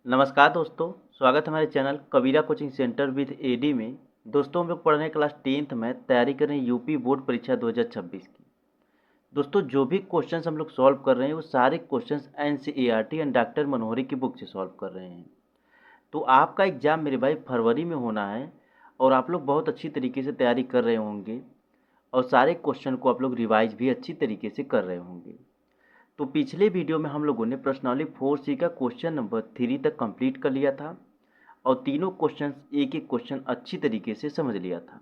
नमस्कार दोस्तों, स्वागत है हमारे channel Kabira coaching centre with AD में। दोस्तों हम लोग पढ़ रहे हैं क्लास 10th में, तैयारी कर रहे हैं यूपी बोर्ड परीक्षा 2026 की। दोस्तों जो भी क्वेश्चंस हम लोग सॉल्व कर रहे हैं वो सारे क्वेश्चंस एनसीईआरटी एंड डॉक्टर मनोहरी की बुक से सॉल्व कर रहे हैं। तो आपका एग्ज़ाम मेरे भाई फरवरी में होना है और आप लोग बहुत अच्छी तरीके से तैयारी कर रहे होंगे और सारे क्वेश्चन को आप लोग रिवाइज भी अच्छी तरीके से कर रहे होंगे। तो पिछले वीडियो में हम लोगों ने प्रश्नावली 4C का क्वेश्चन नंबर 3 तक कंप्लीट कर लिया था और तीनों क्वेश्चन एक एक क्वेश्चन अच्छी तरीके से समझ लिया था।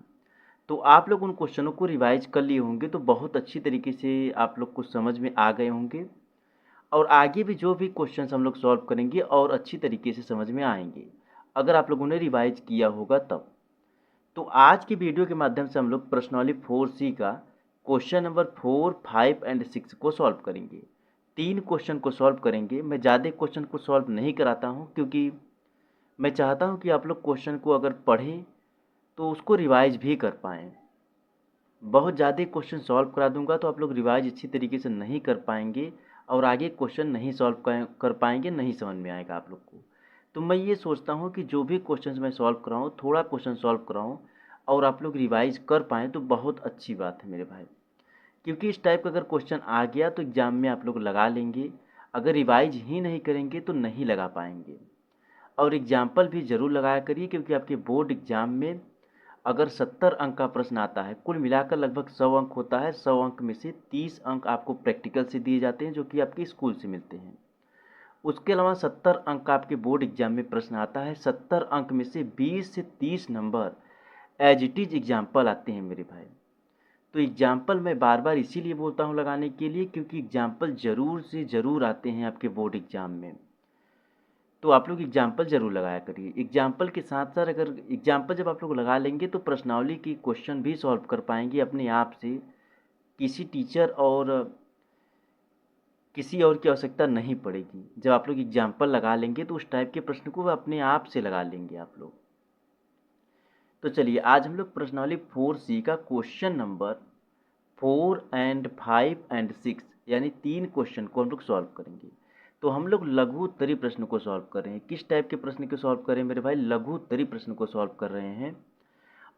तो आप लोग उन क्वेश्चनों को रिवाइज कर लिए होंगे तो बहुत अच्छी तरीके से आप लोग को समझ में आ गए होंगे और आगे भी जो भी क्वेश्चन हम लोग सॉल्व करेंगे और अच्छी तरीके से समझ में आएंगे अगर आप लोगों ने रिवाइज किया होगा तब। तो आज की वीडियो के माध्यम से हम लोग प्रश्नावली 4C का क्वेश्चन नंबर 4, 5 एंड 6 को सॉल्व करेंगे। 3 क्वेश्चन को सॉल्व करेंगे। मैं ज़्यादा क्वेश्चन को सॉल्व नहीं कराता हूँ क्योंकि मैं चाहता हूँ कि आप लोग क्वेश्चन को अगर पढ़ें तो उसको रिवाइज भी कर पाएँ। बहुत ज़्यादा क्वेश्चन सॉल्व करा दूंगा तो आप लोग रिवाइज अच्छी तरीके से नहीं कर पाएंगे और आगे क्वेश्चन नहीं सॉल्व कर पाएंगे, नहीं समझ में आएगा आप लोग को। तो मैं ये सोचता हूँ कि जो भी क्वेश्चन मैं सॉल्व कराऊँ थोड़ा क्वेश्चन सॉल्व कराऊँ और आप लोग रिवाइज कर पाएँ तो बहुत अच्छी बात है मेरे भाई, क्योंकि इस टाइप का अगर क्वेश्चन आ गया तो एग्ज़ाम में आप लोग लगा लेंगे। अगर रिवाइज ही नहीं करेंगे तो नहीं लगा पाएंगे। और एग्जाम्पल भी ज़रूर लगाया करिए क्योंकि आपके बोर्ड एग्ज़ाम में अगर 70 अंक का प्रश्न आता है, कुल मिलाकर लगभग 100 अंक होता है। 100 अंक में से 30 अंक आपको प्रैक्टिकल से दिए जाते हैं जो कि आपके स्कूल से मिलते हैं। उसके अलावा 70 अंक का आपके बोर्ड एग्जाम में प्रश्न आता है। 70 अंक में से 20 से 30 number as it is example आते हैं मेरे भाई। तो एग्जाम्पल मैं बार बार इसीलिए बोलता हूँ लगाने के लिए क्योंकि एग्जाम्पल ज़रूर से ज़रूर आते हैं आपके बोर्ड एग्ज़ाम में। तो आप लोग एग्जाम्पल ज़रूर लगाया करिए। एग्जाम्पल के साथ साथ अगर एग्जाम्पल जब आप लोग लगा लेंगे तो प्रश्नावली की क्वेश्चन भी सॉल्व कर पाएंगे अपने आप से। किसी टीचर और किसी और की आवश्यकता नहीं पड़ेगी। जब आप लोग एग्जाम्पल लगा लेंगे तो उस टाइप के प्रश्न को अपने आप से लगा लेंगे आप लोग। तो चलिए आज हम लोग प्रश्नावली 4C का क्वेश्चन नंबर 4 एंड 5 एंड 6 यानी 3 क्वेश्चन को हम लोग सॉल्व करेंगे। तो हम लोग लघु उत्तरी प्रश्न को सॉल्व कर रहे हैं। किस टाइप के प्रश्न को सॉल्व कर रहे हैं मेरे भाई? लघु उत्तरी प्रश्न को सॉल्व कर रहे हैं।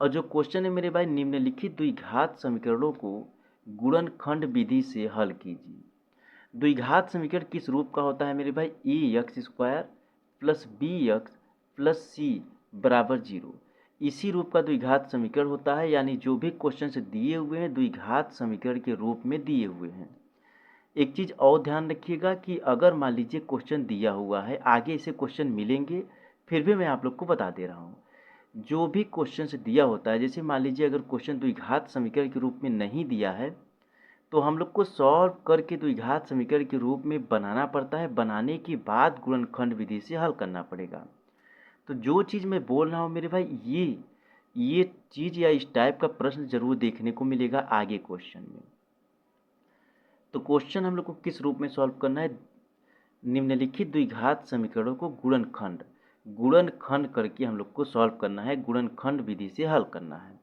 और जो क्वेश्चन है मेरे भाई, निम्नलिखित द्विघात समीकरणों को गुणनखंड विधि से हल कीजिए। द्विघात समीकरण किस रूप का होता है मेरे भाई? A X square plus B X plus C बराबर 0। इसी रूप का द्विघात समीकरण होता है, यानी जो भी क्वेश्चन दिए हुए हैं द्विघात समीकरण के रूप में दिए हुए हैं। एक चीज़ और ध्यान रखिएगा कि अगर मान लीजिए क्वेश्चन दिया हुआ है, आगे ऐसे क्वेश्चन मिलेंगे, फिर भी मैं आप लोग को बता दे रहा हूँ। जो भी क्वेश्चन दिया होता है, जैसे मान लीजिए अगर क्वेश्चन द्विघात समीकरण के रूप में नहीं दिया है तो हम लोग को सॉल्व करके द्विघात समीकरण के रूप में बनाना पड़ता है। बनाने के बाद गुणनखंड विधि से हल करना पड़ेगा। तो जो चीज़ मैं बोल रहा हूँ मेरे भाई, ये चीज़ या इस टाइप का प्रश्न जरूर देखने को मिलेगा आगे क्वेश्चन में। तो क्वेश्चन हम लोग को किस रूप में सॉल्व करना है? निम्नलिखित द्विघात समीकरणों को गुणनखंड करके हम लोग को सॉल्व करना है, गुणनखंड विधि से हल करना है।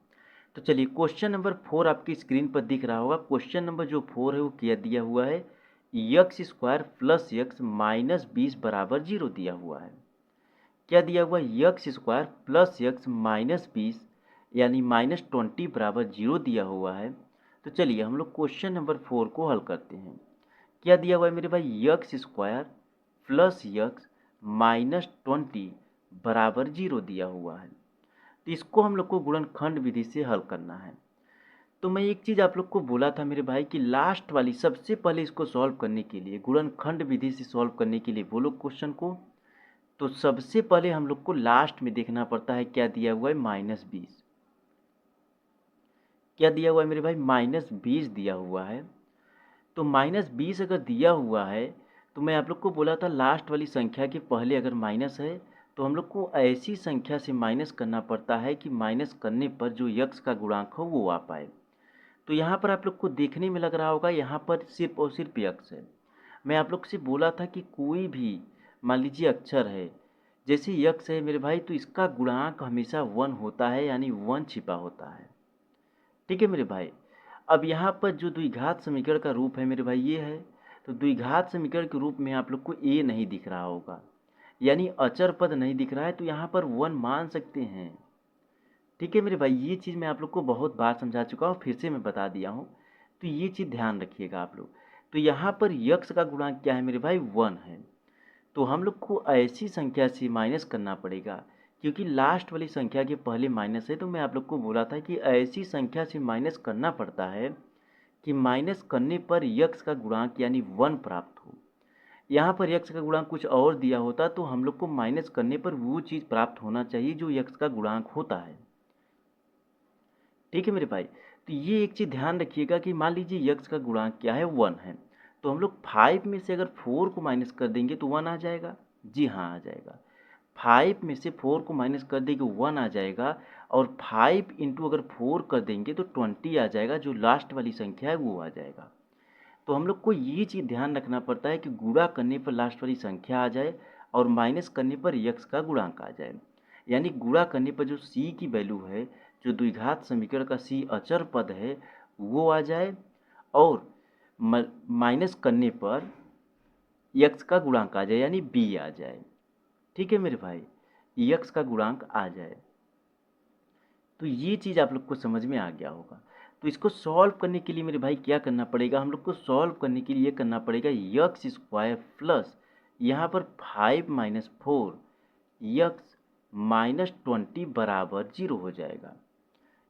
तो चलिए क्वेश्चन नंबर 4 आपकी स्क्रीन पर दिख रहा होगा। क्वेश्चन नंबर जो 4 है वो क्या दिया हुआ है? X square plus x minus 20 बराबर 0 दिया हुआ है। क्या दिया हुआ है? X square plus x minus 20 यानी माइनस 20 बराबर 0 दिया हुआ है। तो चलिए हम लोग क्वेश्चन नंबर 4 को हल करते हैं। क्या दिया हुआ है मेरे भाई? X square plus x minus 20 बराबर 0 दिया हुआ है। तो इसको हम लोग को गुणनखंड विधि से हल करना है। तो मैं एक चीज़ आप लोग को बोला था मेरे भाई कि लास्ट वाली सबसे पहले इसको सॉल्व करने के लिए, गुणनखंड विधि से सॉल्व करने के लिए बोलो क्वेश्चन को, तो सबसे पहले हम लोग को लास्ट में देखना पड़ता है क्या दिया हुआ है? -20। क्या दिया हुआ है मेरे भाई? -20 दिया हुआ है। तो -20 अगर दिया हुआ है तो मैं आप लोग को बोला था लास्ट वाली संख्या के पहले अगर माइनस है तो हम लोग को ऐसी संख्या से माइनस करना पड़ता है कि माइनस करने पर जो यक्स का गुणांक हो वो आ पाए। तो यहाँ पर आप लोग को देखने में लग रहा होगा यहाँ पर सिर्फ और सिर्फ यक्स है। मैं आप लोग से बोला था कि कोई भी मान लीजिए अक्षर है, जैसे यक्स है मेरे भाई, तो इसका गुणांक हमेशा 1 होता है, यानी 1 छिपा होता है। ठीक है मेरे भाई। अब यहाँ पर जो द्विघात समीकरण का रूप है मेरे भाई ये है। तो द्विघात समीकरण के रूप में आप लोग को ए नहीं दिख रहा होगा। यानी अचर पद नहीं दिख रहा है तो यहाँ पर 1 मान सकते हैं। ठीक है मेरे भाई, ये चीज़ मैं आप लोग को बहुत बार समझा चुका हूँ, फिर से मैं बता दिया हूँ, तो ये चीज़ ध्यान रखिएगा आप लोग। तो यहाँ पर यक्स का गुणांक क्या है मेरे भाई, 1 है। तो हम लोग को ऐसी संख्या से माइनस करना पड़ेगा, क्योंकि लास्ट वाली संख्या के पहले माइनस है, तो मैं आप लोग को बोला था कि ऐसी संख्या से माइनस करना पड़ता है कि माइनस करने पर यक्स का गुणांक यानी 1 प्राप्त हो। यहाँ पर यक्स का गुणांक कुछ और दिया होता तो हम लोग को माइनस करने पर वो चीज़ प्राप्त होना चाहिए जो यक्स का गुणांक होता है। ठीक है मेरे भाई, तो ये एक चीज़ ध्यान रखिएगा कि मान लीजिए यक्स का गुणांक क्या है, 1 है, तो हम लोग 5 में से अगर 4 को माइनस कर देंगे तो 1 आ जाएगा। जी हाँ, आ जाएगा। 5 में से 4 को माइनस कर देंगे 1 आ जाएगा, और 5 इंटू अगर 4 कर देंगे तो 20 आ जाएगा, जो लास्ट वाली संख्या है वो आ जाएगा। तो हम लोग को ये चीज़ ध्यान रखना पड़ता है कि गुणा करने पर लास्ट वाली संख्या आ जाए और माइनस करने पर यक्स का गुणांक आ जाए। यानी गुणा करने पर जो c की वैल्यू है, जो द्विघात समीकरण का c अचर पद है, वो आ जाए, और माइनस करने पर यक्स का गुणांक आ जाए यानी b आ जाए। ठीक है मेरे भाई, यक्स का गुणांक आ जाए। तो ये चीज़ आप लोग को समझ में आ गया होगा। तो इसको सॉल्व करने के लिए मेरे भाई क्या करना पड़ेगा, हम लोग को सॉल्व करने के लिए ये करना पड़ेगा यक्स स्क्वायर प्लस यहाँ पर 5 माइनस 4 यक्स माइनस 20 बराबर 0 हो जाएगा,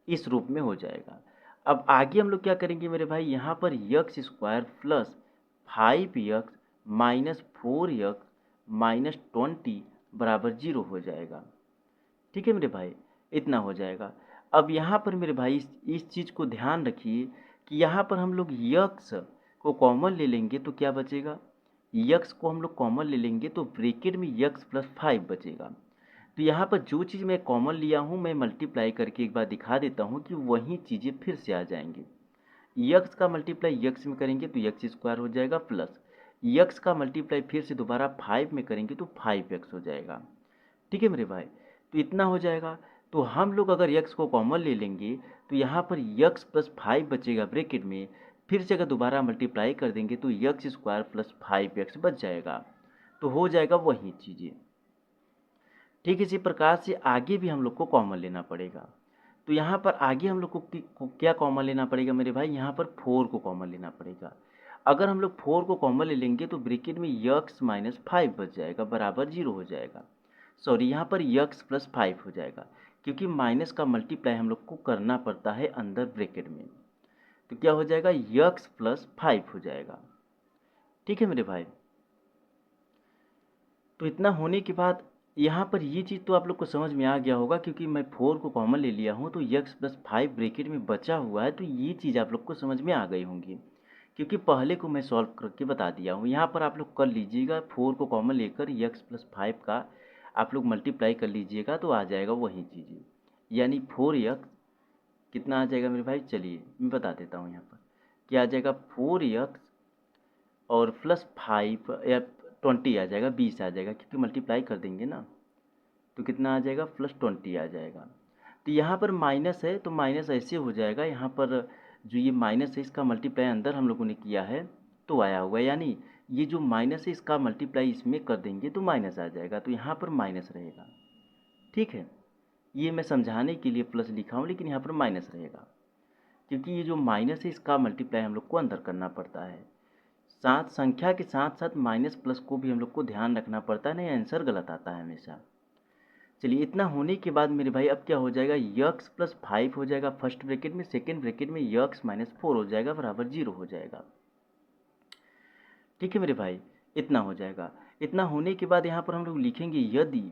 इस रूप में हो जाएगा। अब आगे हम लोग क्या करेंगे मेरे भाई, यहाँ पर x square plus 5 x minus 4 x minus 20 बराबर 0 हो जाएगा। ठीक है मेरे भाई, इतना हो जाएगा। अब यहाँ पर मेरे भाई इस चीज़ को ध्यान रखिए कि यहाँ पर हम लोग यक्स को कॉमन ले लेंगे तो क्या बचेगा, यक्स को हम लोग कॉमन ले लेंगे तो ब्रैकेट में यक्स प्लस 5 बचेगा। तो यहाँ पर जो चीज़ मैं कॉमन लिया हूँ मैं मल्टीप्लाई करके एक बार दिखा देता हूँ कि वही चीज़ें फिर से आ जाएंगी। यक्स का मल्टीप्लाई यक्स में करेंगे तो यक्स स्क्वायर हो जाएगा, प्लस यक्स का मल्टीप्लाई फिर से दोबारा 5 में करेंगे तो 5x हो जाएगा। ठीक है मेरे भाई, तो इतना हो जाएगा। तो हम लोग अगर यक्स को कॉमन ले लेंगे तो यहाँ पर यक्स प्लस 5 बचेगा ब्रैकेट में, फिर से अगर दोबारा मल्टीप्लाई कर देंगे तो यक्स स्क्वायर प्लस 5x बच जाएगा, तो हो जाएगा वही चीज़ें। ठीक, इसी प्रकार से आगे भी हम लोग को कॉमन लेना पड़ेगा। तो यहाँ पर आगे हम लोग को क्या कॉमन लेना पड़ेगा मेरे भाई, यहाँ पर 4 को कॉमन लेना पड़ेगा। अगर हम लोग 4 को कॉमन ले लेंगे तो ब्रैकेट में यक्स माइनस 5 बच जाएगा, बराबर 0 हो जाएगा। सॉरी, यहाँ पर यक्स प्लस 5 हो जाएगा, क्योंकि माइनस का मल्टीप्लाई हम लोग को करना पड़ता है अंदर ब्रैकेट में। तो क्या हो जाएगा, यक्स प्लस 5 हो जाएगा। ठीक है मेरे भाई, तो इतना होने के बाद यहाँ पर ये चीज़ तो आप लोग को समझ में आ गया होगा, क्योंकि मैं 4 को कॉमन ले लिया हूँ तो यक्स प्लस 5 ब्रैकेट में बचा हुआ है, तो ये चीज़ आप लोग को समझ में आ गई होंगी, क्योंकि पहले को मैं सॉल्व करके बता दिया हूँ। यहाँ पर आप लोग कर लीजिएगा, 4 को कॉमन लेकर यक्स प्लस 5 का आप लोग मल्टीप्लाई कर लीजिएगा तो आ जाएगा वही चीज़ें, यानी 4x कितना आ जाएगा मेरे भाई, चलिए मैं बता देता हूँ। यहाँ पर क्या आ जाएगा, 4x और प्लस 5 या 20 आ जाएगा, 20 आ जाएगा, क्योंकि मल्टीप्लाई कर देंगे ना, तो कितना आ जाएगा, प्लस 20 आ जाएगा। तो यहाँ पर माइनस है तो माइनस ऐसे हो जाएगा, यहाँ पर जो ये माइनस है इसका मल्टीप्लाई अंदर हम लोगों ने किया है तो आया हुआ है, यानी ये जो माइनस है इसका मल्टीप्लाई इसमें कर देंगे तो माइनस आ जाएगा, तो यहाँ पर माइनस रहेगा। ठीक है, ये मैं समझाने के लिए प्लस लिखा हूँ, लेकिन यहाँ पर माइनस रहेगा, क्योंकि ये जो माइनस है इसका मल्टीप्लाई हम लोग को अंदर करना पड़ता है। साथ संख्या के साथ साथ माइनस प्लस को भी हम लोग को ध्यान रखना पड़ता है, नहीं आंसर गलत आता है हमेशा। चलिए, इतना होने के बाद मेरे भाई अब क्या हो जाएगा, यक्स प्लस 5 हो जाएगा फर्स्ट ब्रैकेट में, सेकेंड ब्रैकेट में यक्स माइनस 4 हो जाएगा, बराबर 0 हो जाएगा। ठीक है मेरे भाई, इतना हो जाएगा। इतना होने के बाद यहाँ पर हम लोग लिखेंगे यदि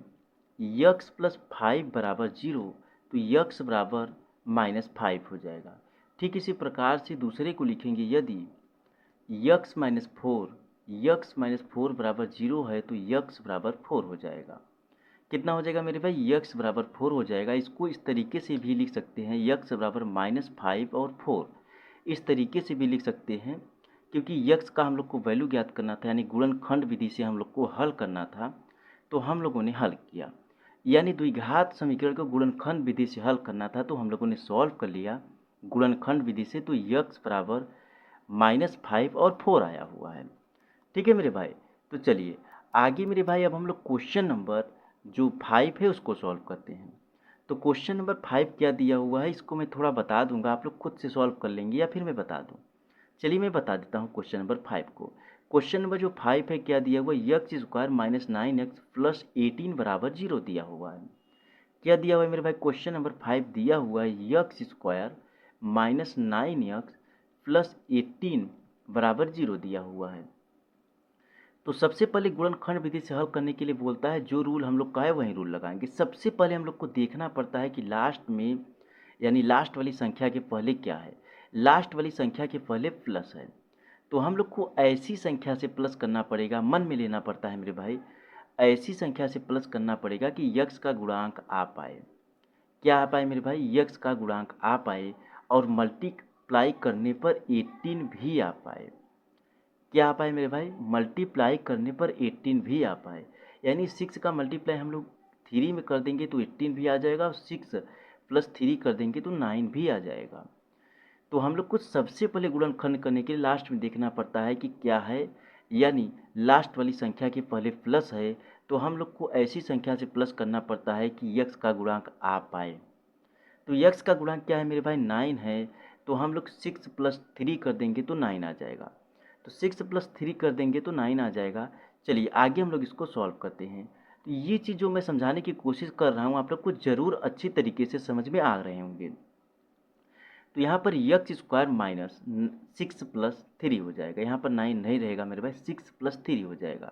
यक्स प्लस 5 बराबर 0 तो यक्स बराबर माइनस 5 हो जाएगा। ठीक इसी प्रकार से दूसरे को लिखेंगे, यदि यक्स माइनस 4 बराबर 0 है तो यक्स बराबर 4 हो जाएगा। कितना हो जाएगा मेरे भाई, यक्स बराबर 4 हो जाएगा। इसको इस तरीके से भी लिख सकते हैं, यक्स बराबर -5 और 4, इस तरीके से भी लिख सकते हैं, क्योंकि यक्स का हम लोग को वैल्यू ज्ञात करना था, यानी गुणनखंड विधि से हम लोग को हल करना था, तो हम लोगों ने हल किया। यानी द्विघात समीकरण को गुणनखंड विधि से हल करना था तो हम लोगों ने सॉल्व कर लिया गुणनखंड विधि से, तो यक्स बराबर -5 और 4 आया हुआ है। ठीक है मेरे भाई, तो चलिए आगे मेरे भाई अब हम लोग क्वेश्चन नंबर जो 5 है उसको सॉल्व करते हैं। तो क्वेश्चन नंबर 5 क्या दिया हुआ है इसको मैं थोड़ा बता दूंगा, आप लोग खुद से सॉल्व कर लेंगे या फिर मैं बता दूं। चलिए मैं बता देता हूँ क्वेश्चन नंबर 5 को। क्वेश्चन नंबर जो 5 है क्या दिया हुआ है, x square minus 9x plus 18 बराबर 0 दिया हुआ है। क्या दिया हुआ है मेरे भाई, क्वेश्चन नंबर 5 दिया हुआ है x square minus 9x plus 18 बराबर 0 दिया हुआ है। तो सबसे पहले गुणनखंड विधि से हल करने के लिए बोलता है जो रूल हम लोग का है वही रूल लगाएंगे। सबसे पहले हम लोग को देखना पड़ता है कि लास्ट में यानी लास्ट वाली संख्या के पहले क्या है। लास्ट वाली संख्या के पहले प्लस है, तो हम लोग को ऐसी संख्या से प्लस करना पड़ेगा, मन में लेना पड़ता है मेरे भाई, ऐसी संख्या से प्लस करना पड़ेगा कि यक्स का गुणांक आ पाए। क्या आ पाए मेरे भाई, यक्स का गुणांक आ पाए और मल्टीप्लाई करने पर 18 भी आ पाए। क्या आ पाए मेरे भाई, मल्टीप्लाई करने पर 18 भी आ पाए। यानी 6 का मल्टीप्लाई हम लोग 3 में कर देंगे तो 18 भी आ जाएगा और 6 प्लस 3 कर देंगे तो 9 भी आ जाएगा। तो हम लोग को सबसे पहले गुणनखंड करने के लिए लास्ट में देखना पड़ता है कि क्या है, यानी लास्ट वाली संख्या के पहले प्लस है, तो हम लोग को ऐसी संख्या से प्लस करना पड़ता है कि यक्स का गुणांक आ पाए। तो यक्स का गुणांक क्या है मेरे भाई, 9 है, तो हम लोग 6 प्लस 3 कर देंगे तो 9 आ जाएगा। तो 6 प्लस 3 कर देंगे तो 9 आ जाएगा। चलिए आगे हम लोग इसको सॉल्व करते हैं। तो ये चीज़ जो मैं समझाने की कोशिश कर रहा हूँ आप लोग को ज़रूर अच्छी तरीके से समझ में आ रहे होंगे। तो यहाँ पर यक्स स्क्वायर माइनस 6 प्लस 3 हो जाएगा, यहाँ पर 9 नहीं रहेगा मेरे भाई, 6 प्लस 3 हो जाएगा।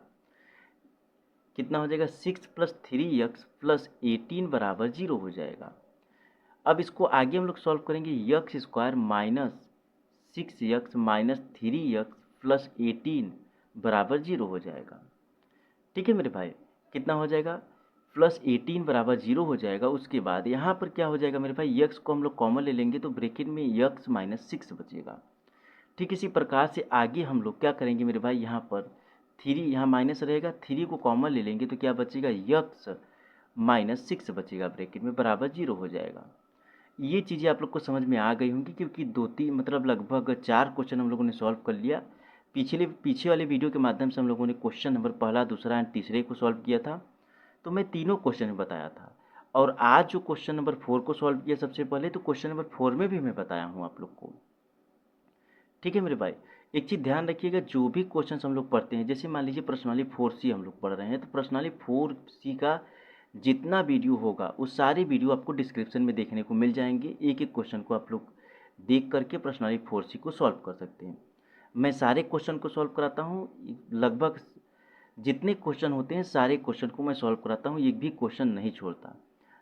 कितना हो जाएगा, 6 प्लस 3x प्लस 18 बराबर 0 हो जाएगा। अब इसको आगे हम लोग सॉल्व करेंगे, x square minus 6x minus 3x plus 18 बराबर 0 हो जाएगा। ठीक है मेरे भाई, कितना हो जाएगा, प्लस 18 बराबर 0 हो जाएगा। उसके बाद यहाँ पर क्या हो जाएगा मेरे भाई, यक्स को हम लोग कॉमन ले लेंगे तो ब्रैकेट में यक्स माइनस 6 बचेगा। ठीक इसी प्रकार से आगे हम लोग क्या करेंगे मेरे भाई, यहाँ पर 3 यहाँ माइनस रहेगा, 3 को कॉमन ले लेंगे तो क्या बचेगा, यक्स माइनस 6 बचेगा ब्रैकेट में, बराबर 0 हो जाएगा। ये चीज़ें आप लोग को समझ में आ गई होंगी क्योंकि 2-3 मतलब लगभग 4 क्वेश्चन हम लोगों ने सॉल्व कर लिया। पीछे वाले वीडियो के माध्यम से हम लोगों ने क्वेश्चन नंबर पहला, दूसरा एंड तीसरे को सॉल्व किया था, तो मैं तीनों क्वेश्चन बताया था। और आज जो क्वेश्चन नंबर 4 को सॉल्व किया सबसे पहले, तो क्वेश्चन नंबर 4 में भी मैं बताया हूँ आप लोग को। ठीक है मेरे भाई, एक चीज़ ध्यान रखिएगा, जो भी क्वेश्चन हम लोग पढ़ते हैं, जैसे मान लीजिए प्रश्नावली 4C हम लोग पढ़ रहे हैं, तो प्रश्नावली 4C का जितना वीडियो होगा उस सारे वीडियो आपको डिस्क्रिप्शन में देखने को मिल जाएंगे। एक एक क्वेश्चन को आप लोग देख करके प्रश्नावली 4C को सॉल्व कर सकते हैं। मैं सारे क्वेश्चन को सॉल्व कराता हूँ, लगभग जितने क्वेश्चन होते हैं सारे क्वेश्चन को मैं सॉल्व कराता हूँ, एक भी क्वेश्चन नहीं छोड़ता।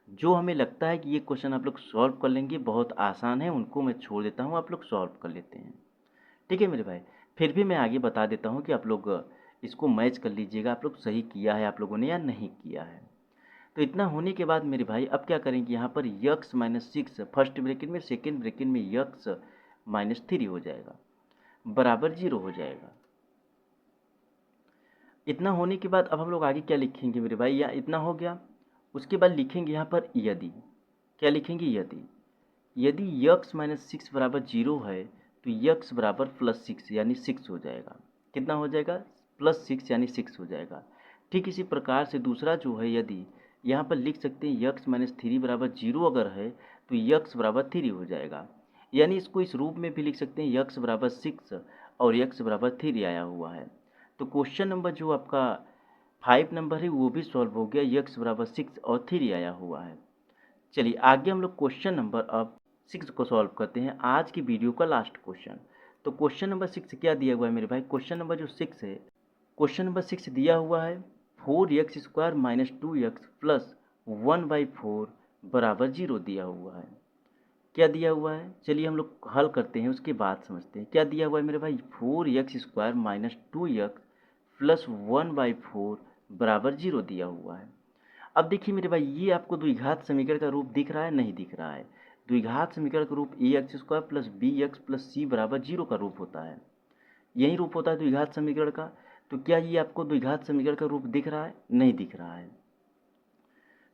जो हमें लगता है कि ये क्वेश्चन आप लोग सॉल्व कर लेंगे, बहुत आसान है, उनको मैं छोड़ देता हूँ, आप लोग सॉल्व कर लेते हैं। ठीक है मेरे भाई, फिर भी मैं आगे बता देता हूँ कि आप लोग इसको मैच कर लीजिएगा, आप लोग सही किया है आप लोगों ने या नहीं किया है। तो इतना होने के बाद मेरे भाई अब क्या करेंगे, यहाँ पर यक्स माइनस 6 फर्स्ट ब्रैकेट में, सेकेंड ब्रैकेट में यक्स माइनस 3 हो जाएगा, बराबर 0 हो जाएगा। इतना होने के बाद अब हम लोग आगे क्या लिखेंगे मेरे भाई, या इतना हो गया। उसके बाद लिखेंगे यहाँ पर यदि, क्या लिखेंगे, यदि यदि यक्स माइनस 6 बराबर 0 है तो यक्स बराबर प्लस 6 यानी 6 हो जाएगा। कितना हो जाएगा, प्लस 6 यानी 6 हो जाएगा। ठीक इसी प्रकार से दूसरा जो है, यदि यहाँ पर लिख सकते हैं यक्स माइनस 3 बराबर 0 अगर है तो यक्स बराबर 3 हो जाएगा। यानी इसको इस रूप में भी लिख सकते हैं, यक्स बराबर 6 और यक्स बराबर 3 आया हुआ है। तो क्वेश्चन नंबर जो आपका 5 नंबर है वो भी सॉल्व हो गया, यक्स बराबर 6 और 3 आया हुआ है। चलिए आगे हम लोग क्वेश्चन नंबर अब 6 को सॉल्व करते हैं, आज की वीडियो का लास्ट क्वेश्चन। तो क्वेश्चन नंबर 6 क्या दिया हुआ है मेरे भाई, क्वेश्चन नंबर जो 6 है, क्वेश्चन नंबर 6 दिया हुआ है 4x square minus 2x plus 1/4 बराबर 0 दिया हुआ है। क्या दिया हुआ है, चलिए हम लोग हल करते हैं उसके बाद समझते हैं क्या दिया हुआ है मेरे भाई, 4x square minus 2x plus 1/4 बराबर 0 दिया हुआ है। अब देखिए मेरे भाई, ये आपको द्विघात समीकरण का रूप दिख रहा है, नहीं दिख रहा है। द्विघात समीकरण का रूप ax square plus bx plus c बराबर 0 का रूप होता है, यही रूप होता है द्विघात समीकरण का। तो क्या ये आपको द्विघात समीकरण का रूप दिख रहा है, नहीं दिख रहा है।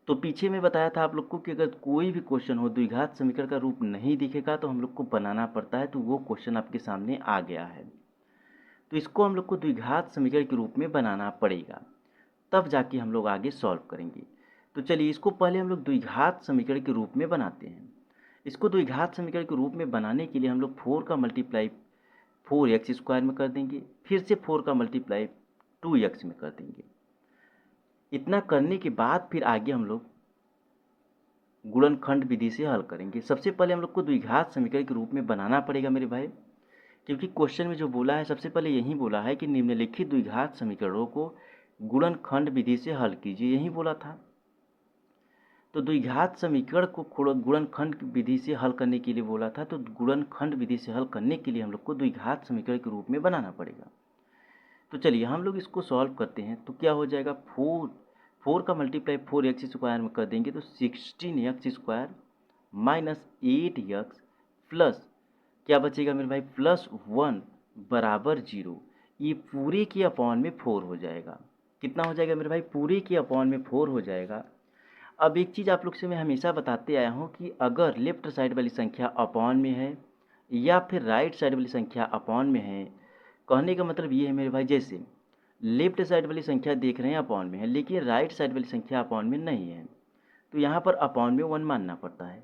तो पीछे मैं बताया था आप लोग को कि अगर कोई भी क्वेश्चन हो द्विघात समीकरण का रूप नहीं दिखेगा तो हम लोग को बनाना पड़ता है, तो वो क्वेश्चन आपके सामने आ गया है। तो इसको हम लोग को द्विघात समीकरण के रूप में बनाना पड़ेगा। तब जाके हम लोग आगे सॉल्व करेंगे। तो चलिए इसको पहले हम लोग द्विघात समीकरण के रूप में बनाते हैं। इसको द्विघात समीकरण के रूप में बनाने के लिए हम लोग 4 का मल्टीप्लाई 4x² में कर देंगे, फिर से 4 का मल्टीप्लाई 2x में कर देंगे। इतना करने के बाद फिर आगे हम लोग गुणनखंड विधि से हल करेंगे। सबसे पहले हम लोग को द्विघात समीकरण के रूप में बनाना पड़ेगा मेरे भाई, क्योंकि क्वेश्चन में जो बोला है सबसे पहले यही बोला है कि निम्नलिखित द्विघात समीकरणों को गुणनखंड विधि से हल कीजिए, यही बोला था। तो द्विघात समीकरण को गुणनखंड विधि से हल करने के लिए बोला था, तो गुणनखंड विधि से हल करने के लिए हम लोग को द्विघात समीकरण के रूप में बनाना पड़ेगा। तो चलिए हम लोग इसको सॉल्व करते हैं। तो क्या हो जाएगा, 4 का मल्टीप्लाई 4x² में कर देंगे तो 16x² माइनस 8x प्लस क्या बचेगा मेरे भाई +1 बराबर 0। ये पूरे के अपॉन में 4 हो जाएगा। कितना हो जाएगा मेरे भाई, पूरे के अपॉन में 4 हो जाएगा। अब एक चीज़ आप लोग से मैं हमेशा बताते आया हूँ कि अगर लेफ्ट साइड वाली संख्या अपॉन में है या फिर राइट साइड वाली संख्या अपॉन में है, कहने का मतलब ये है मेरे भाई, जैसे लेफ्ट साइड वाली संख्या देख रहे हैं अपॉन में है लेकिन राइट साइड वाली संख्या अपॉन में नहीं है, तो यहाँ पर अपॉन में 1 मानना पड़ता है।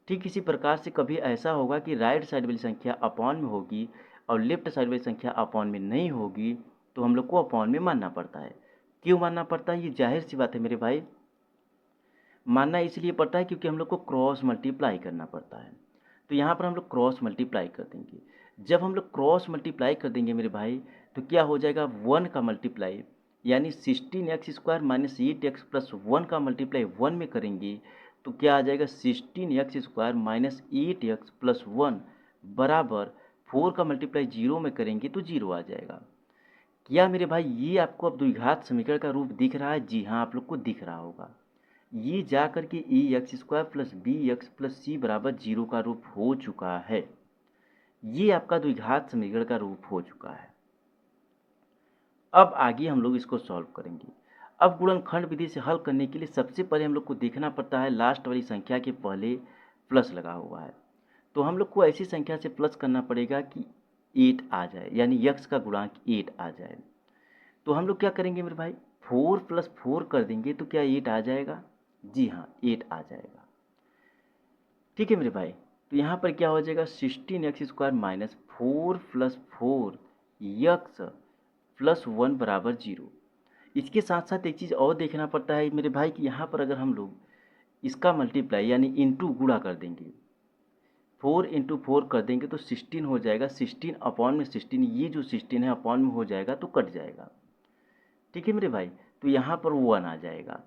ठीक इसी प्रकार से कभी ऐसा होगा कि राइट साइड वाली संख्या अपॉन में होगी और लेफ्ट साइड वाली संख्या अपॉन में नहीं होगी, तो हम लोग को अपॉन में मानना पड़ता है। क्यों मानना पड़ता है, ये जाहिर सी बात है मेरे भाई, मानना इसलिए पड़ता है क्योंकि हम लोग को क्रॉस मल्टीप्लाई करना पड़ता है। तो यहाँ पर हम लोग क्रॉस मल्टीप्लाई कर देंगे। जब हम लोग क्रॉस मल्टीप्लाई कर देंगे मेरे भाई, तो क्या हो जाएगा, 1 का मल्टीप्लाई यानी 16x² माइनस 8x प्लस 1 का मल्टीप्लाई 1 में करेंगे तो क्या आ जाएगा, 16x² माइनस 8x प्लस 1 बराबर 4 का मल्टीप्लाई 0 में करेंगे तो 0 आ जाएगा। क्या मेरे भाई ये आपको अब द्विघात समीकरण का रूप दिख रहा है? जी हाँ, आप लोग को दिख रहा होगा। ये जा कर के ax² plus bx plus c बराबर 0 का रूप हो चुका है। ये आपका द्विघात समीकरण का रूप हो चुका है। अब आगे हम लोग इसको सॉल्व करेंगे। अब गुणनखंड विधि से हल करने के लिए सबसे पहले हम लोग को देखना पड़ता है लास्ट वाली संख्या के पहले प्लस लगा हुआ है, तो हम लोग को ऐसी संख्या से प्लस करना पड़ेगा कि 8 आ जाए, यानी x का गुणांक 8 आ जाए। तो हम लोग क्या करेंगे मेरे भाई, 4 प्लस 4 कर देंगे तो क्या 8 आ जाएगा? जी हाँ, 8 आ जाएगा। ठीक है मेरे भाई, तो यहाँ पर क्या हो जाएगा, 16x² minus 4 plus 4x plus 1 बराबर 0। इसके साथ साथ एक चीज़ और देखना पड़ता है मेरे भाई कि यहाँ पर अगर हम लोग इसका मल्टीप्लाई यानी इंटू गुणा कर देंगे, 4 इंटू 4 कर देंगे तो 16 हो जाएगा। 16 अपॉन में 16, ये जो 16 है अपॉन में हो जाएगा तो कट जाएगा। ठीक है मेरे भाई, तो यहाँ पर 1 आ जाएगा।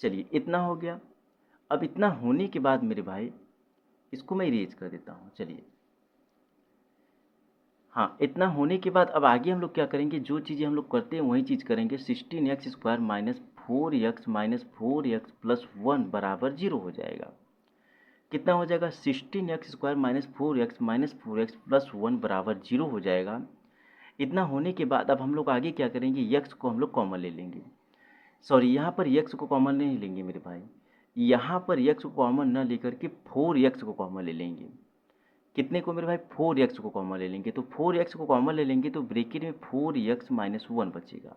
चलिए इतना हो गया। अब इतना होने के बाद मेरे भाई इसको मैं इरेज कर देता हूँ। चलिए हाँ, इतना होने के बाद अब आगे हम लोग क्या करेंगे, जो चीज़ें हम लोग करते हैं वही चीज़ करेंगे। 16x² minus 4x minus 4x plus 1 बराबर 0 हो जाएगा। कितना हो जाएगा, 16x² माइनस 4x प्लस 1 बराबर 0 हो जाएगा। इतना होने के बाद अब हम लोग आगे क्या करेंगे, x को हम लोग कॉमन ले लेंगे। सॉरी, यहाँ पर x को कॉमन नहीं लेंगे मेरे भाई, यहाँ पर x को कॉमन न लेकर के 4x को कॉमन ले लेंगे। कितने को मेरे भाई, 4x को कॉमन ले लेंगे। तो 4x को कॉमन ले लेंगे तो ब्रैकेट में 4x माइनस 1 बचेगा,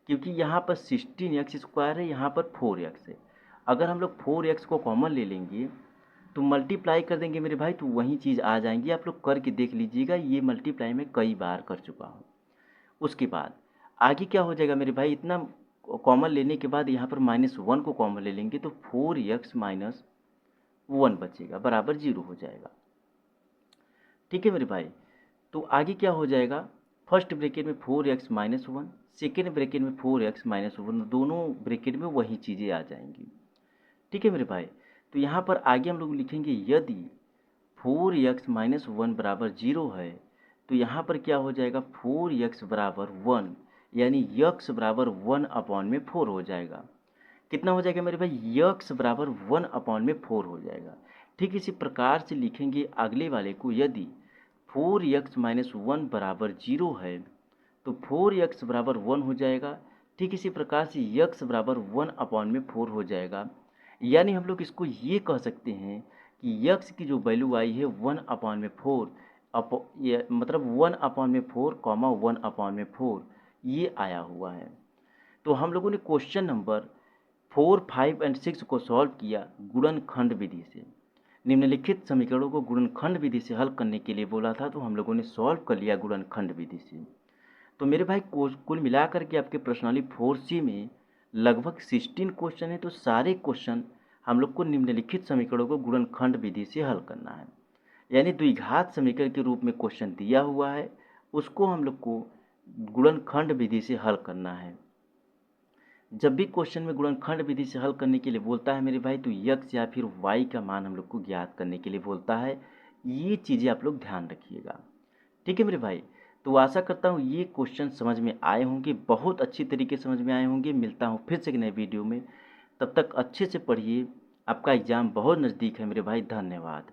क्योंकि यहाँ पर 16x² है, यहाँ पर 4x है। अगर हम लोग 4x को कॉमन ले लेंगे तो मल्टीप्लाई कर देंगे मेरे भाई, तो वही चीज़ आ जाएंगी। आप लोग करके देख लीजिएगा, ये मल्टीप्लाई मैं कई बार कर चुका हूँ। उसके बाद आगे क्या हो जाएगा मेरे भाई, इतना कॉमन लेने के बाद यहाँ पर -1 को कॉमन ले लेंगे तो 4x माइनस 1 बचेगा बराबर 0 हो जाएगा। ठीक है मेरे भाई, तो आगे क्या हो जाएगा, फर्स्ट ब्रैकेट में 4x माइनस 1, सेकेंड ब्रैकेट में 4x माइनस 1, दोनों ब्रैकेट में वही चीज़ें आ जाएंगी। ठीक है मेरे भाई, तो यहाँ पर आगे हम लोग लिखेंगे यदि 4x माइनस 1 बराबर 0 है तो यहाँ पर क्या हो जाएगा, 4x बराबर 1 यानी x बराबर 1 अपॉन में 4 हो जाएगा। कितना हो जाएगा मेरे भाई, x बराबर 1 अपॉन में 4 हो जाएगा। ठीक इसी प्रकार से लिखेंगे अगले वाले को, यदि 4x माइनस 1 बराबर 0 है तो 4x बराबर 1 हो जाएगा। ठीक इसी प्रकार से x बराबर 1 अपॉन में 4 हो जाएगा। यानी हम लोग इसको ये कह सकते हैं कि x की जो वैल्यू आई है 1 अपॉन में 4 मतलब 1 अपॉन में 4 कॉमा 1 अपॉन में 4 ये आया हुआ है। तो हम लोगों ने क्वेश्चन नंबर 4, 5 एंड 6 को सॉल्व किया गुणनखंड विधि से। निम्नलिखित समीकरणों को गुणनखंड विधि से हल करने के लिए बोला था, तो हम लोगों ने सॉल्व कर लिया गुणनखंड विधि से। तो मेरे भाई कुल मिलाकर के आपके प्रश्नावली 4C में लगभग 16 क्वेश्चन है। तो सारे क्वेश्चन हम लोग को निम्नलिखित समीकरणों को गुणनखंड विधि से हल करना है, यानी द्विघात समीकरण के रूप में क्वेश्चन दिया हुआ है, उसको हम लोग को गुणनखंड विधि से हल करना है। जब भी क्वेश्चन में गुणनखंड विधि से हल करने के लिए बोलता है मेरे भाई, तो x या फिर y का मान हम लोग को ज्ञात करने के लिए बोलता है। ये चीज़ें आप लोग ध्यान रखिएगा, ठीक है मेरे भाई। तो आशा करता हूँ ये क्वेश्चन समझ में आए होंगे, बहुत अच्छी तरीके से समझ में आए होंगे। मिलता हूँ फिर से एक नए वीडियो में, तब तक अच्छे से पढ़िए। आपका एग्ज़ाम बहुत नज़दीक है मेरे भाई। धन्यवाद।